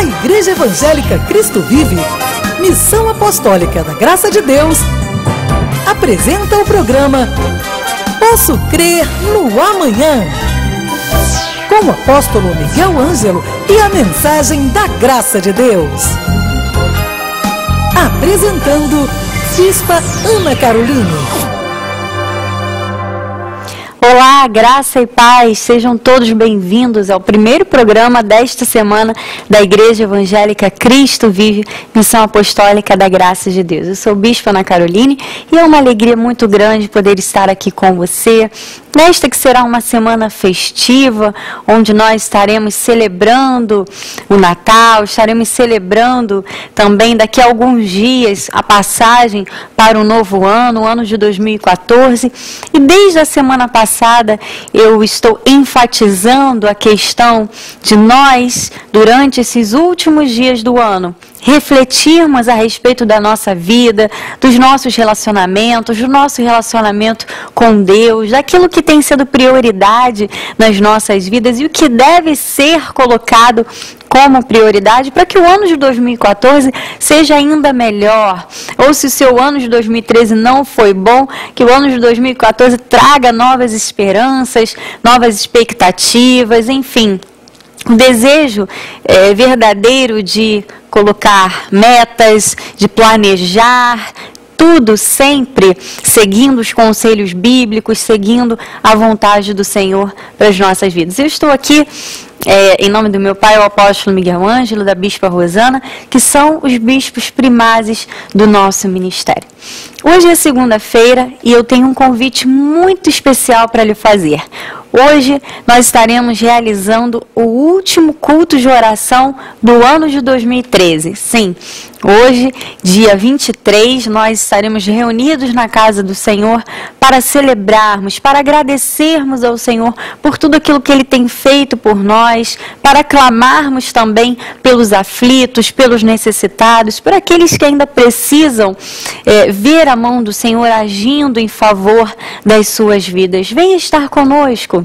A Igreja Evangélica Cristo Vive, Missão Apostólica da Graça de Deus, apresenta o programa Posso Crer no Amanhã, com o apóstolo Miguel Ângelo e a mensagem da Graça de Deus. Apresentando Bispa Ana Caroline. Olá, graça e paz, sejam todos bem-vindos ao primeiro programa desta semana da Igreja Evangélica Cristo Vive, Missão Apostólica da Graça de Deus. Eu sou Bispa Ana Caroline e é uma alegria muito grande poder estar aqui com você, nesta que será uma semana festiva, onde nós estaremos celebrando o Natal, estaremos celebrando também daqui a alguns dias a passagem para o novo ano, o ano de 2014, e desde a semana passada eu estou enfatizando a questão de nós, durante esses últimos dias do ano, refletirmos a respeito da nossa vida, dos nossos relacionamentos, do nosso relacionamento com Deus, daquilo que tem sido prioridade nas nossas vidas e o que deve ser colocado como prioridade para que o ano de 2014 seja ainda melhor. Ou se o seu ano de 2013 não foi bom, que o ano de 2014 traga novas esperanças, novas expectativas, enfim. O desejo verdadeiro de colocar metas, de planejar, tudo sempre seguindo os conselhos bíblicos, seguindo a vontade do Senhor para as nossas vidas. Eu estou aqui em nome do meu pai, o apóstolo Miguel Ângelo, da bispa Rosana, que são os bispos primazes do nosso ministério. Hoje é segunda-feira e eu tenho um convite muito especial para lhe fazer. Hoje nós estaremos realizando o último culto de oração do ano de 2013. Sim, hoje, dia 23, nós estaremos reunidos na casa do Senhor para celebrarmos, para agradecermos ao Senhor por tudo aquilo que Ele tem feito por nós, para clamarmos também pelos aflitos, pelos necessitados, por aqueles que ainda precisam ver a mão do Senhor agindo em favor das suas vidas. Venha estar conosco.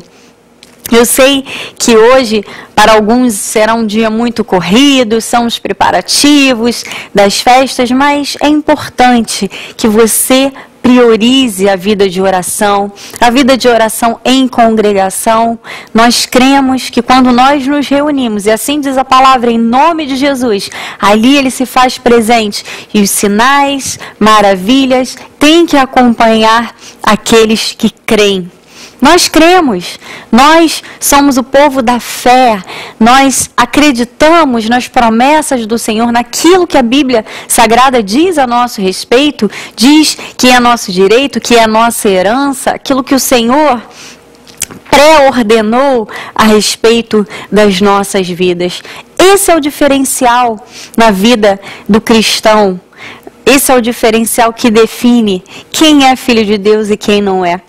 Eu sei que hoje, para alguns, será um dia muito corrido, são os preparativos das festas, mas é importante que você priorize a vida de oração em congregação. Nós cremos que quando nós nos reunimos, e assim diz a palavra, em nome de Jesus, ali Ele se faz presente, e os sinais, maravilhas, têm que acompanhar aqueles que creem. Nós cremos, nós somos o povo da fé, nós acreditamos nas promessas do Senhor, naquilo que a Bíblia Sagrada diz a nosso respeito, diz que é nosso direito, que é nossa herança, aquilo que o Senhor pré-ordenou a respeito das nossas vidas. Esse é o diferencial na vida do cristão, esse é o diferencial que define quem é filho de Deus e quem não é.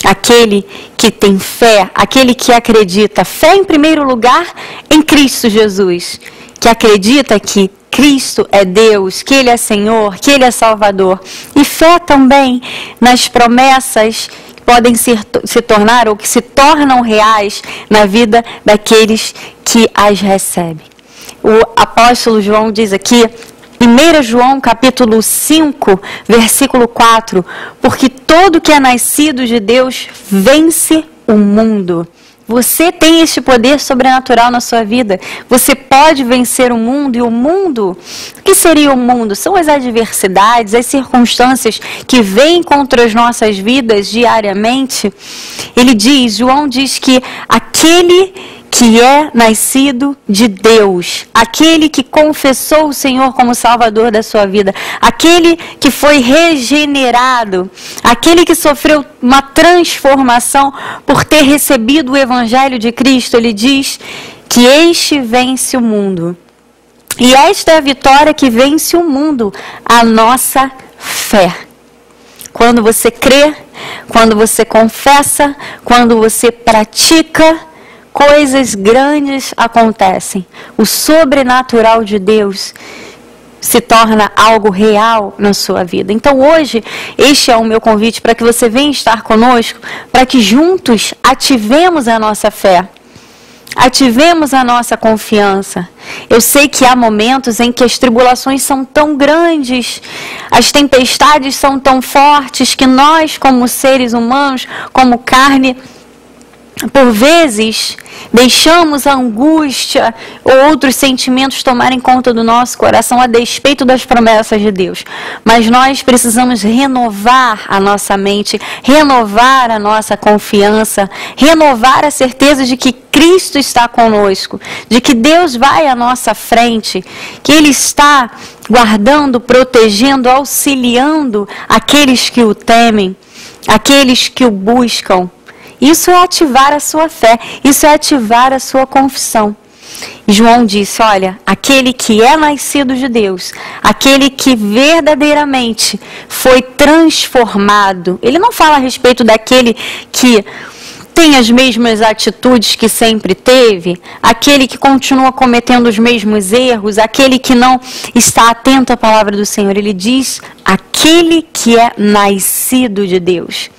Aquele que tem fé, aquele que acredita, fé em primeiro lugar em Cristo Jesus, que acredita que Cristo é Deus, que Ele é Senhor, que Ele é Salvador, e fé também nas promessas que podem se tornar ou que se tornam reais na vida daqueles que as recebem. O apóstolo João diz aqui, 1 João capítulo 5, versículo 4, porque todo que é nascido de Deus vence o mundo. Você tem este poder sobrenatural na sua vida. Você pode vencer o mundo. E o mundo, o que seria o mundo? São as adversidades, as circunstâncias que vêm contra as nossas vidas diariamente. João diz que aquele que é nascido de Deus, aquele que confessou o Senhor como Salvador da sua vida, aquele que foi regenerado, aquele que sofreu uma transformação por ter recebido o Evangelho de Cristo, ele diz que este vence o mundo. E esta é a vitória que vence o mundo, a nossa fé. Quando você crê, quando você confessa, quando você pratica, coisas grandes acontecem. O sobrenatural de Deus se torna algo real na sua vida. Então hoje, este é o meu convite para que você venha estar conosco, para que juntos ativemos a nossa fé, ativemos a nossa confiança Eu sei que há momentos em que as tribulações são tão grandes, as tempestades são tão fortes, que nós, como seres humanos, como carne, por vezes deixamos a angústia ou outros sentimentos tomarem conta do nosso coração a despeito das promessas de Deus. Mas nós precisamos renovar a nossa mente, renovar a nossa confiança, renovar a certeza de que Cristo está conosco, de que Deus vai à nossa frente, que Ele está guardando, protegendo, auxiliando aqueles que o temem, aqueles que o buscam. Isso é ativar a sua fé, isso é ativar a sua confissão. E João disse, olha, aquele que é nascido de Deus, aquele que verdadeiramente foi transformado, ele não fala a respeito daquele que tem as mesmas atitudes que sempre teve, aquele que continua cometendo os mesmos erros, aquele que não está atento à palavra do Senhor. Ele diz, aquele que é nascido de Deus.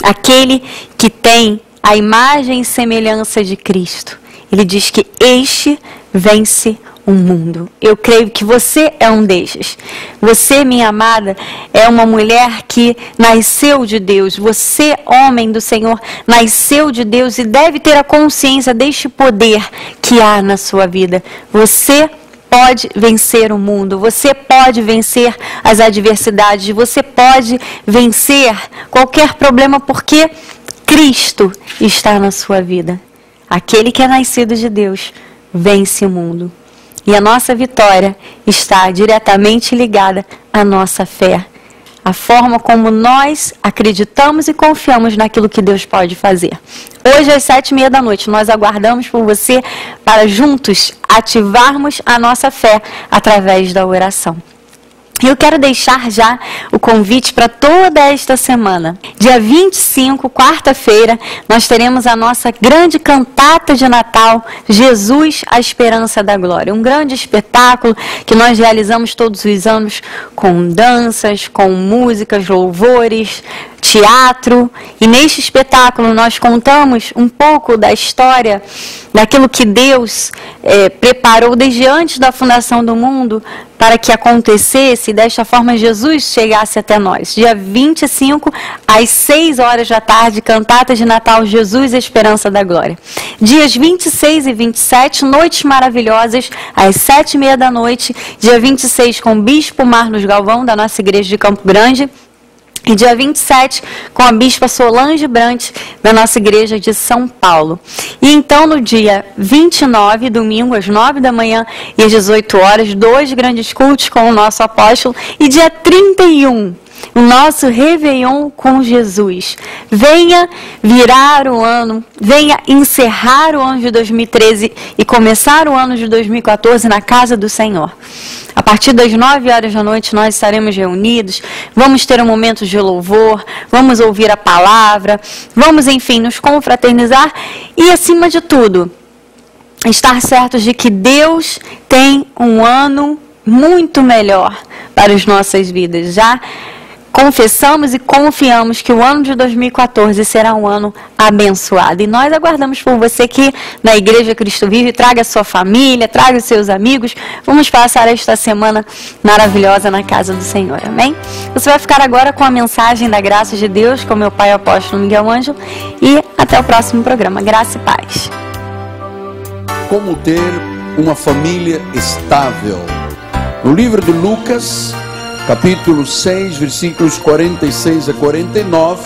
Aquele que tem a imagem e semelhança de Cristo. Ele diz que este vence o mundo. Eu creio que você é um destes. Você, minha amada, é uma mulher que nasceu de Deus. Você, homem do Senhor, nasceu de Deus e deve ter a consciência deste poder que há na sua vida. Você pode vencer o mundo, você pode vencer as adversidades, você pode vencer qualquer problema porque Cristo está na sua vida. Aquele que é nascido de Deus vence o mundo. E a nossa vitória está diretamente ligada à nossa fé. A forma como nós acreditamos e confiamos naquilo que Deus pode fazer. Hoje às 7h30 nós aguardamos por você para juntos ativarmos a nossa fé através da oração. Eu quero deixar já o convite para toda esta semana. Dia 25, quarta-feira, nós teremos a nossa grande cantata de Natal, Jesus, a Esperança da Glória. Um grande espetáculo que nós realizamos todos os anos com danças, com músicas, louvores, teatro. E neste espetáculo nós contamos um pouco da história, daquilo que Deus preparou desde antes da fundação do mundo para que acontecesse e desta forma Jesus chegasse até nós. Dia 25, às 6h da tarde, cantata de Natal, Jesus, a Esperança da Glória. Dias 26 e 27, noites maravilhosas, às 7h30. Dia 26, com o Bispo Marlos Galvão, da nossa igreja de Campo Grande. E dia 27, com a Bispa Solange Brant, da nossa igreja de São Paulo. E então, no dia 29, domingo, às 9h e às 18h, 2 grandes cultos com o nosso apóstolo. E dia 31, o nosso Réveillon com Jesus. Venha virar o ano, venha encerrar o ano de 2013 e começar o ano de 2014 na casa do Senhor. A partir das 9h nós estaremos reunidos, vamos ter um momento de louvor, vamos ouvir a palavra, vamos, enfim, nos confraternizar e, acima de tudo, estar certos de que Deus tem um ano muito melhor para as nossas vidas. Já confessamos e confiamos que o ano de 2014 será um ano abençoado. E nós aguardamos por você que na Igreja Cristo Vive, traga a sua família, traga os seus amigos. Vamos passar esta semana maravilhosa na casa do Senhor, amém? Você vai ficar agora com a mensagem da graça de Deus com meu pai, o apóstolo Miguel Ângelo. E até o próximo programa. Graça e paz. Como ter uma família estável. No livro de Lucas, capítulo 6, versículos 46 a 49,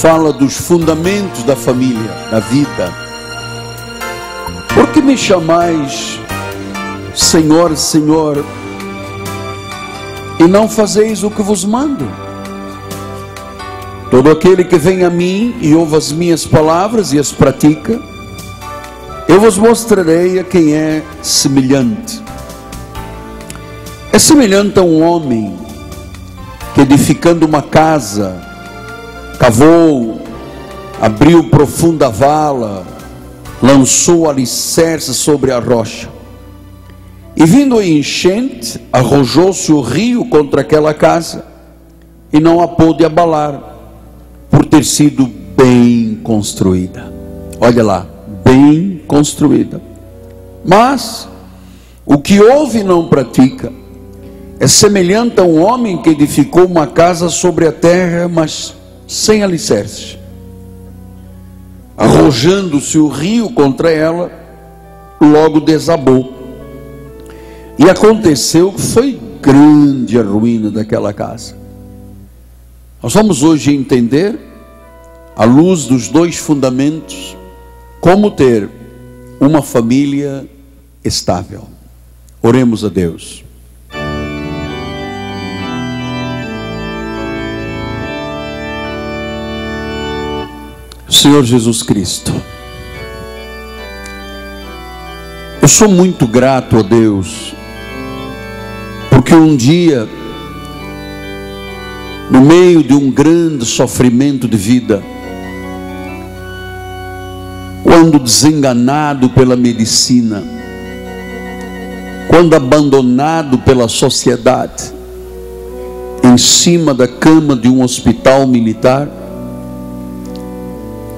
fala dos fundamentos da família, da vida. Por que me chamais Senhor, Senhor, e não fazeis o que vos mando? Todo aquele que vem a mim e ouve as minhas palavras e as pratica, eu vos mostrarei a quem é semelhante. É semelhante a um homem que, edificando uma casa, cavou, abriu profunda vala, lançou alicerce sobre a rocha. E vindo a enchente, arrojou-se o rio contra aquela casa e não a pôde abalar, por ter sido bem construída. Olha lá, bem construída. Mas o que ouve e não pratica é semelhante a um homem que edificou uma casa sobre a terra, mas sem alicerce. Arrojando-se o rio contra ela, logo desabou. E aconteceu que foi grande a ruína daquela casa. Nós vamos hoje entender, à luz dos dois fundamentos, como ter uma família estável. Oremos a Deus. Senhor Jesus Cristo, eu sou muito grato a Deus, porque um dia, no meio de um grande sofrimento de vida, quando desenganado pela medicina, quando abandonado pela sociedade, em cima da cama de um hospital militar,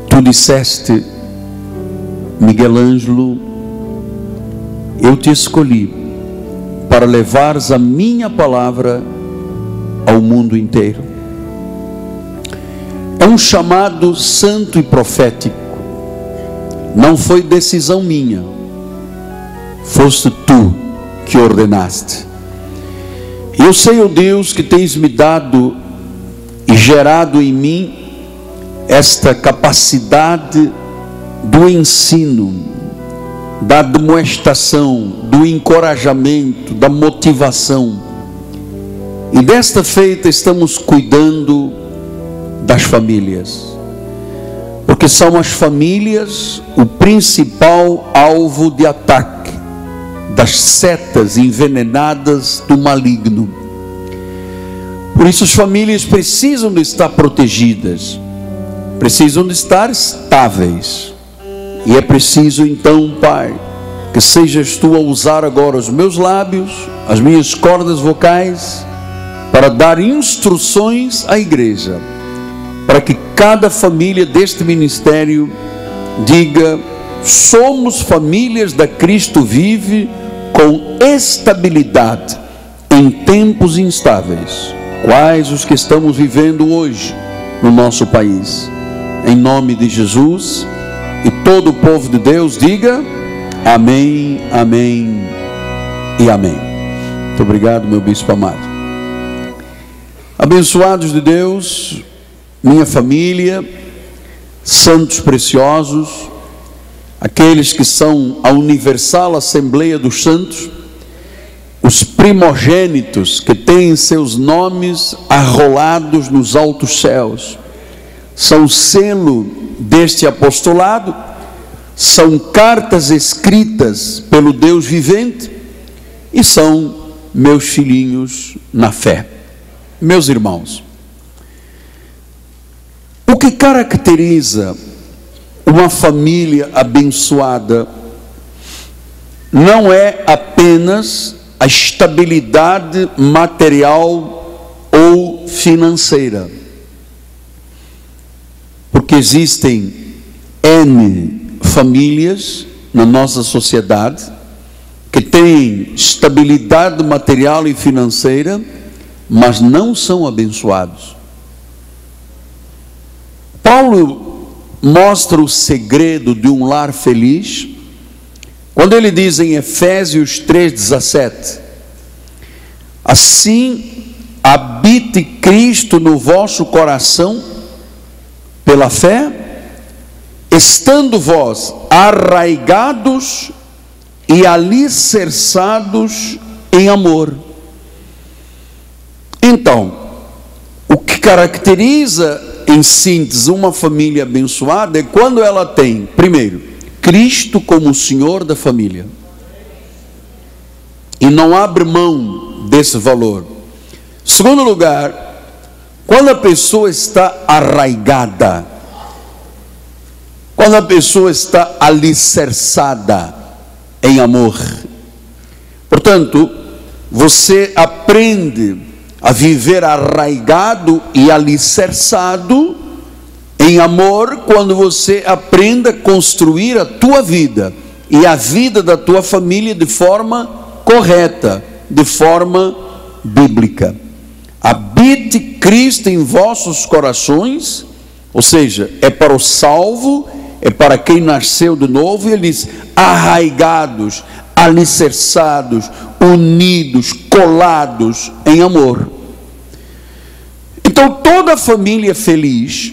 tu disseste: Miguel Ângelo, eu te escolhi para levares a minha palavra ao mundo inteiro. É um chamado santo e profético. Não foi decisão minha, foste tu que ordenaste. Eu sei, ó Deus, que tens me dado e gerado em mim esta capacidade do ensino, da admoestação, do encorajamento, da motivação. E desta feita estamos cuidando das famílias, porque são as famílias o principal alvo de ataque das setas envenenadas do maligno. Por isso as famílias precisam de estar protegidas, precisam de estar estáveis. E é preciso então, Pai, que sejas tu a usar agora os meus lábios, as minhas cordas vocais, para dar instruções à igreja, para que cada família deste ministério diga: somos famílias da Cristo Vive, com estabilidade em tempos instáveis, quais os que estamos vivendo hoje no nosso país. Em nome de Jesus, e todo o povo de Deus diga amém, amém e amém. Muito obrigado, meu bispo amado. Abençoados de Deus, minha família, santos preciosos, aqueles que são a Universal Assembleia dos Santos, os primogênitos que têm seus nomes arrolados nos altos céus, são selo deste apostolado, são cartas escritas pelo Deus vivente e são meus filhinhos na fé. Meus irmãos, o que caracteriza uma família abençoada não é apenas a estabilidade material ou financeira, porque existem N famílias na nossa sociedade que têm estabilidade material e financeira, mas não são abençoados. Paulo mostra o segredo de um lar feliz quando ele diz em Efésios 3,17: assim habite Cristo no vosso coração pela fé, estando vós arraigados e alicerçados em amor. Então, o que caracteriza, em síntese, uma família abençoada é quando ela tem, primeiro, Cristo como o Senhor da família, e não abre mão desse valor. Segundo lugar, quando a pessoa está arraigada, quando a pessoa está alicerçada em amor. Portanto, você aprende a viver arraigado e alicerçado em amor quando você aprende a construir a tua vida e a vida da tua família de forma correta, de forma bíblica. Habite Cristo em vossos corações, ou seja, é para o salvo, é para quem nasceu de novo, e ele diz, arraigados, alicerçados, unidos, colados em amor. Então toda família feliz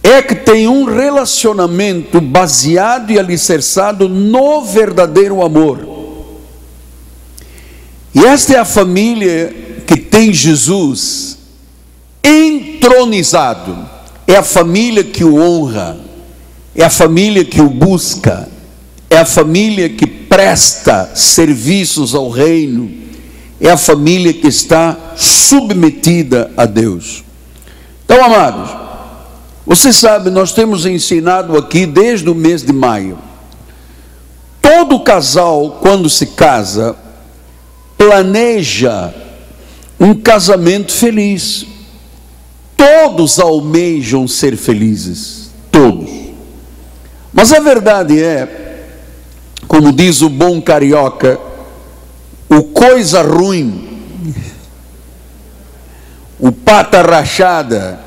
é que tem um relacionamento baseado e alicerçado no verdadeiro amor. E esta é a família que tem Jesus entronizado, é a família que o honra, é a família que o busca, é a família que presta serviços ao reino, é a família que está submetida a Deus. Então, amados, você sabe, nós temos ensinado aqui desde o mês de maio, todo casal, quando se casa, planeja um casamento feliz. Todos almejam ser felizes, todos. Mas a verdade é, como diz o bom carioca, o coisa ruim, o pata rachada,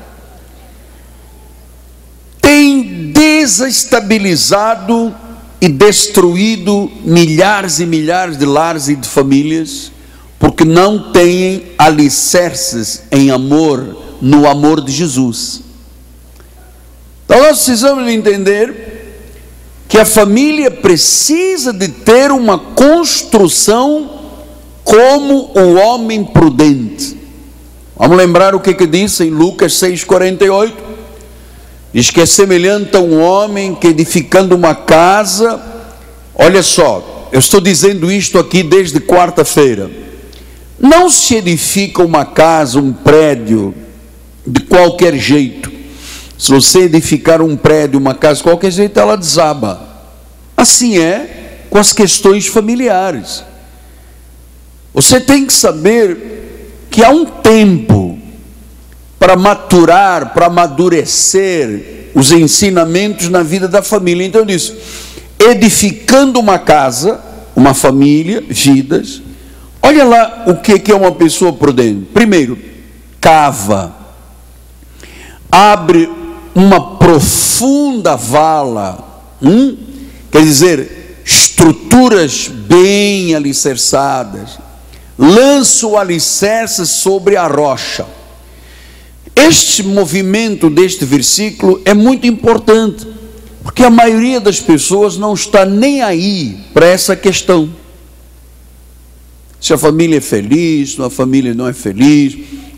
tem desestabilizado e destruído milhares e milhares de lares e de famílias, porque não têm alicerces em amor, no amor de Jesus. Então nós precisamos entender que a família precisa de ter uma construção como o homem prudente. Vamos lembrar o que disse em Lucas 6,48, diz que é semelhante a um homem que, edificando uma casa, olha só, eu estou dizendo isto aqui desde quarta-feira, não se edifica uma casa, um prédio de qualquer jeito. Se você edificar um prédio, uma casa de qualquer jeito, ela desaba. Assim é com as questões familiares. Você tem que saber que há um tempo para maturar, para amadurecer os ensinamentos na vida da família. Então diz, edificando uma casa, uma família, vidas. Olha lá o que é uma pessoa prudente. Primeiro, cava, abre uma profunda vala, quer dizer, estruturas bem alicerçadas, lança o alicerce sobre a rocha. Este movimento deste versículo é muito importante, porque a maioria das pessoas não está nem aí para essa questão. Se a família é feliz, se a família não é feliz.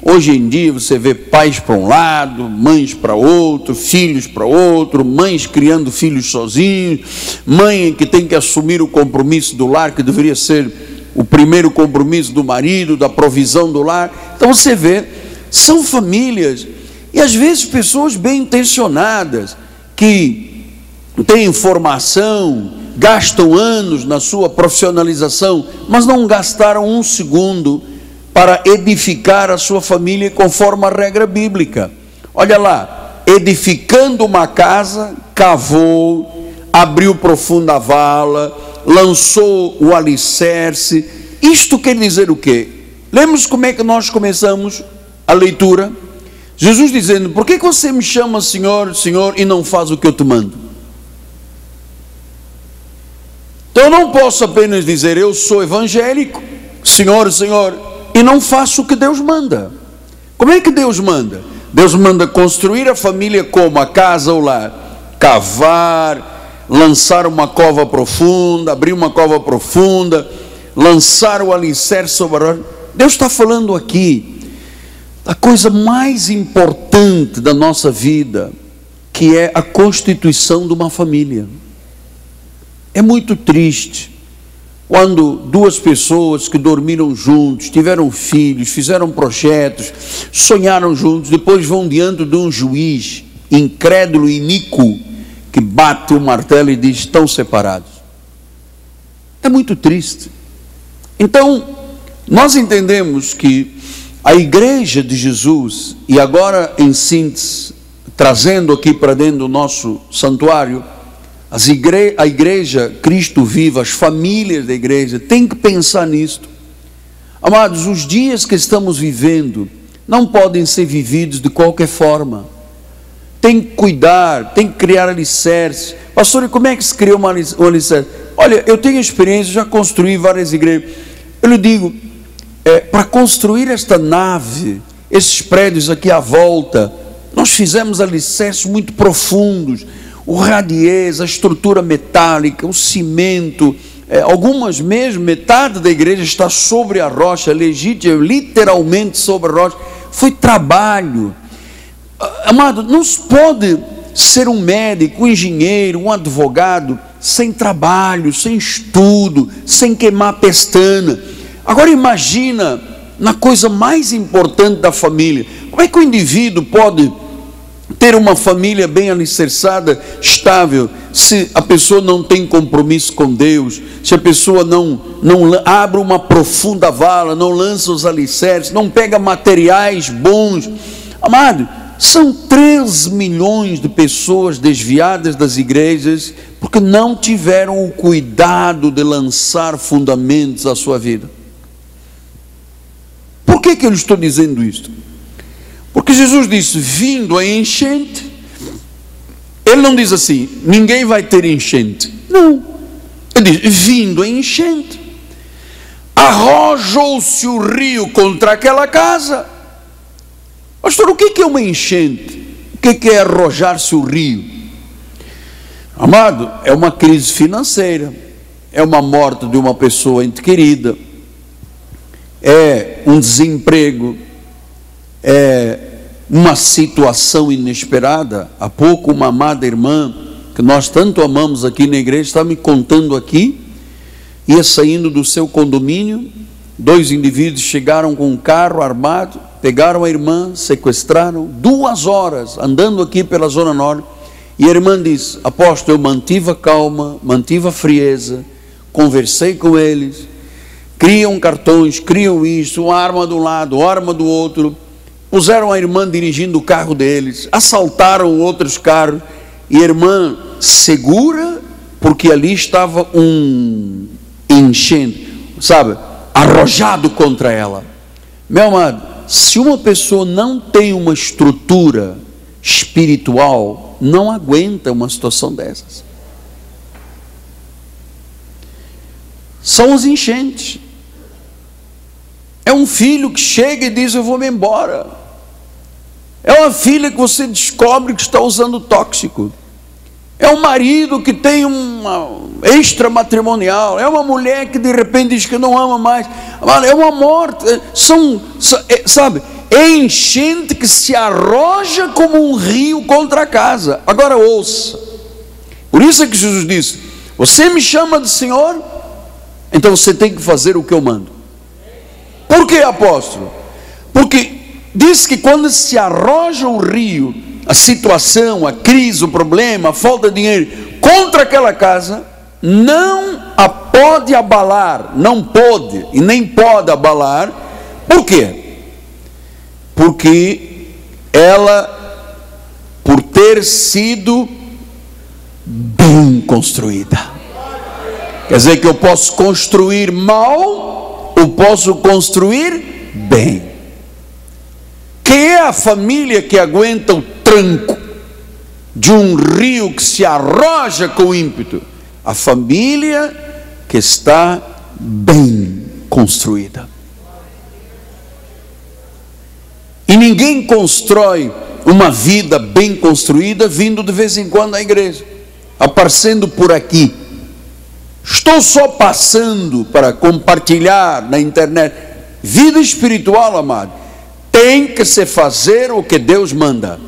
Hoje em dia você vê pais para um lado, mães para outro, filhos para outro, mães criando filhos sozinhos, mãe que tem que assumir o compromisso do lar, que deveria ser o primeiro compromisso do marido, da provisão do lar. Então você vê, são famílias, e às vezes pessoas bem intencionadas, que têm formação, gastam anos na sua profissionalização, mas não gastaram um segundo para edificar a sua família conforme a regra bíblica. Olha lá, edificando uma casa, cavou, abriu profunda vala, lançou o alicerce. Isto quer dizer o quê? Lembra-se como é que nós começamos a leitura? Jesus dizendo, por que você me chama Senhor, Senhor, e não faz o que eu te mando? Então eu não posso apenas dizer, eu sou evangélico, Senhor, Senhor, e não faço o que Deus manda. Como é que Deus manda? Deus manda construir a família como? A casa ou lar? Cavar, lançar uma cova profunda, abrir uma cova profunda, lançar o alicerce sobre a rocha. Deus está falando aqui da coisa mais importante da nossa vida, que é a constituição de uma família. É muito triste quando duas pessoas que dormiram juntos, tiveram filhos, fizeram projetos, sonharam juntos, depois vão diante de um juiz incrédulo e iníquo, que bate o martelo e diz, estão separados. É muito triste. Então, nós entendemos que a igreja de Jesus, e agora em síntese, trazendo aqui para dentro do nosso santuário, A igreja Cristo Vivo, as famílias da igreja, tem que pensar nisto. Amados, os dias que estamos vivendo não podem ser vividos de qualquer forma. Tem que cuidar, tem que criar alicerces. Pastor, e como é que se cria um alicerce? Olha, eu tenho experiência, já construí várias igrejas. Eu lhe digo, para construir esta nave, esses prédios aqui à volta, nós fizemos alicerces muito profundos. O radiez, a estrutura metálica, o cimento, algumas mesmo, metade da igreja está sobre a rocha, literalmente sobre a rocha. Foi trabalho. Amado, não se pode ser um médico, um engenheiro, um advogado sem trabalho, sem estudo, sem queimar pestana. Agora imagina na coisa mais importante da família. Como é que o indivíduo pode ter uma família bem alicerçada, estável, se a pessoa não tem compromisso com Deus, se a pessoa não abre uma profunda vala, não lança os alicerces, não pega materiais bons? Amado, são 3 milhões de pessoas desviadas das igrejas porque não tiveram o cuidado de lançar fundamentos à sua vida. Por que eu estou dizendo isto? Porque Jesus disse, vindo a enchente, ele não diz assim, ninguém vai ter enchente. Não, ele diz, vindo a enchente, arrojou-se o rio contra aquela casa. Pastor, o que é uma enchente? O que é arrojar-se o rio? Amado, é uma crise financeira, é uma morte de uma pessoa ente querida, é um desemprego, é uma situação inesperada. Há pouco uma amada irmã, que nós tanto amamos aqui na igreja, está me contando aqui, ia saindo do seu condomínio, 2 indivíduos chegaram com um carro armado, pegaram a irmã, sequestraram, 2 horas, andando aqui pela Zona Norte, e a irmã disse, apóstolo, eu mantive a calma, mantive a frieza, conversei com eles, criam cartões, criam isso, uma arma de um lado, arma do outro, puseram a irmã dirigindo o carro deles, assaltaram outros carros, e a irmã segura, porque ali estava um enchente, sabe, arrojado contra ela. Meu amado, se uma pessoa não tem uma estrutura espiritual, não aguenta uma situação dessas. São os enchentes. É um filho que chega e diz, eu vou me embora. É uma filha que você descobre que está usando tóxico. É um marido que tem uma extramatrimonial. É uma mulher que de repente diz que não ama mais. É uma morte. Sabe, é enchente que se arroja como um rio contra a casa. Agora ouça. Por isso é que Jesus disse, você me chama de Senhor, então você tem que fazer o que eu mando. Por que, apóstolo? Porque diz que quando se arroja o rio, a situação, a crise, o problema, a falta de dinheiro, contra aquela casa, não a pode abalar, não pode e nem pode abalar. Por quê? Porque ela, por ter sido bem construída. Quer dizer que eu posso construir mal, ou posso construir bem. Quem é a família que aguenta o tranco de um rio que se arroja com ímpeto? A família que está bem construída. E ninguém constrói uma vida bem construída vindo de vez em quando à igreja, aparecendo por aqui. Estou só passando para compartilhar na internet. Vida espiritual, amado, tem que se fazer o que Deus manda,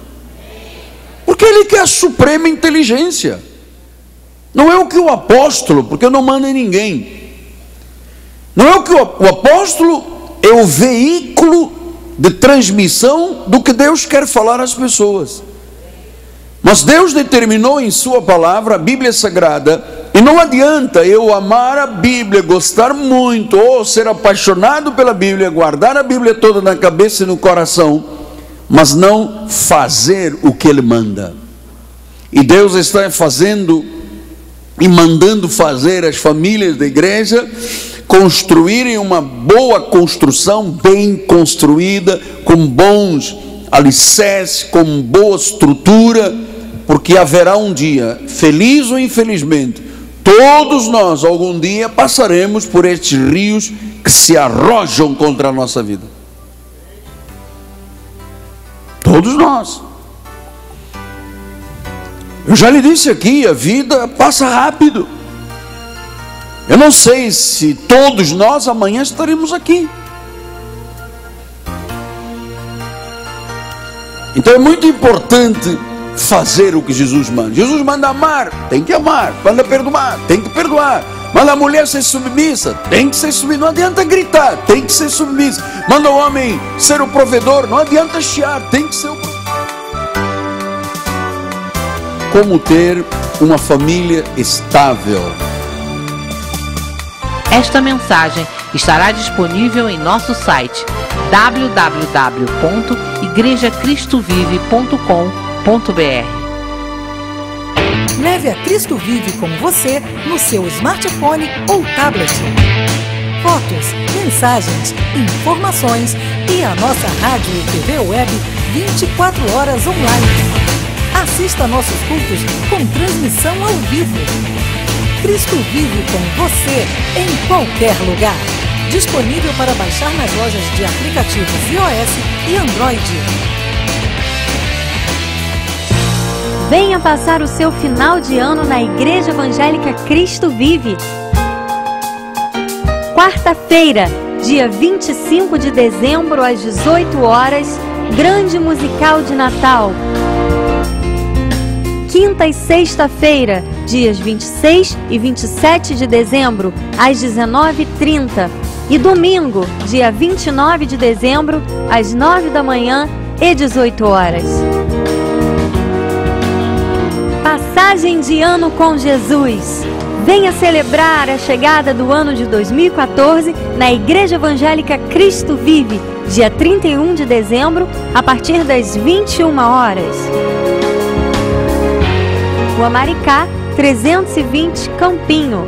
porque Ele quer a suprema inteligência. Não é o que o apóstolo, porque eu não mando em ninguém. Não é o que o apóstolo é o veículo de transmissão do que Deus quer falar às pessoas. Mas Deus determinou em sua palavra, a Bíblia Sagrada, e não adianta eu amar a Bíblia, gostar muito, ou ser apaixonado pela Bíblia, guardar a Bíblia toda na cabeça e no coração, mas não fazer o que Ele manda. E Deus está fazendo e mandando fazer as famílias da igreja construírem uma boa construção, bem construída, com bons alicerces, com boa estrutura, porque haverá um dia, feliz ou infelizmente, todos nós algum dia passaremos por estes rios que se arrojam contra a nossa vida. Todos nós. Eu já lhe disse aqui, a vida passa rápido. Eu não sei se todos nós amanhã estaremos aqui. Então é muito importante fazer o que Jesus manda. Jesus manda amar, tem que amar. Manda perdoar, tem que perdoar. Manda a mulher ser submissa, tem que ser submissa. Não adianta gritar, tem que ser submissa. Manda o homem ser o provedor, não adianta chiar, tem que ser o provedor. Como ter uma família estável. Esta mensagem estará disponível em nosso site www.igrejacristovive.com.br. Leve a Cristo Vive com você no seu smartphone ou tablet. Fotos, mensagens, informações e a nossa rádio e TV web 24 horas online. Assista nossos cultos com transmissão ao vivo. Cristo Vive com você em qualquer lugar. Disponível para baixar nas lojas de aplicativos iOS e Android. Venha passar o seu final de ano na Igreja Evangélica Cristo Vive. Quarta-feira, dia 25 de dezembro, às 18 horas, grande musical de Natal. Quinta e sexta-feira, dias 26 e 27 de dezembro, às 19h30. E domingo, dia 29 de dezembro, às 9 da manhã e 18 horas. Passagem de ano com Jesus. Venha celebrar a chegada do ano de 2014 na Igreja Evangélica Cristo Vive, dia 31 de dezembro, a partir das 21 horas. Rua Maricá, 320, Campinho.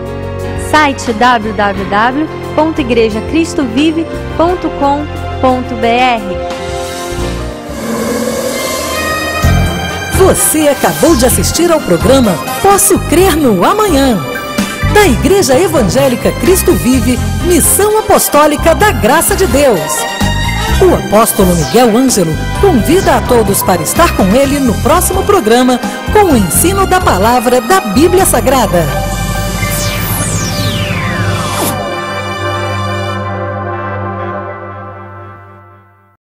Site www.igrejacristovive.com.br. Você acabou de assistir ao programa Posso Crer no Amanhã, da Igreja Evangélica Cristo Vive, Missão Apostólica da Graça de Deus. O apóstolo Miguel Ângelo convida a todos para estar com ele no próximo programa com o ensino da palavra da Bíblia Sagrada.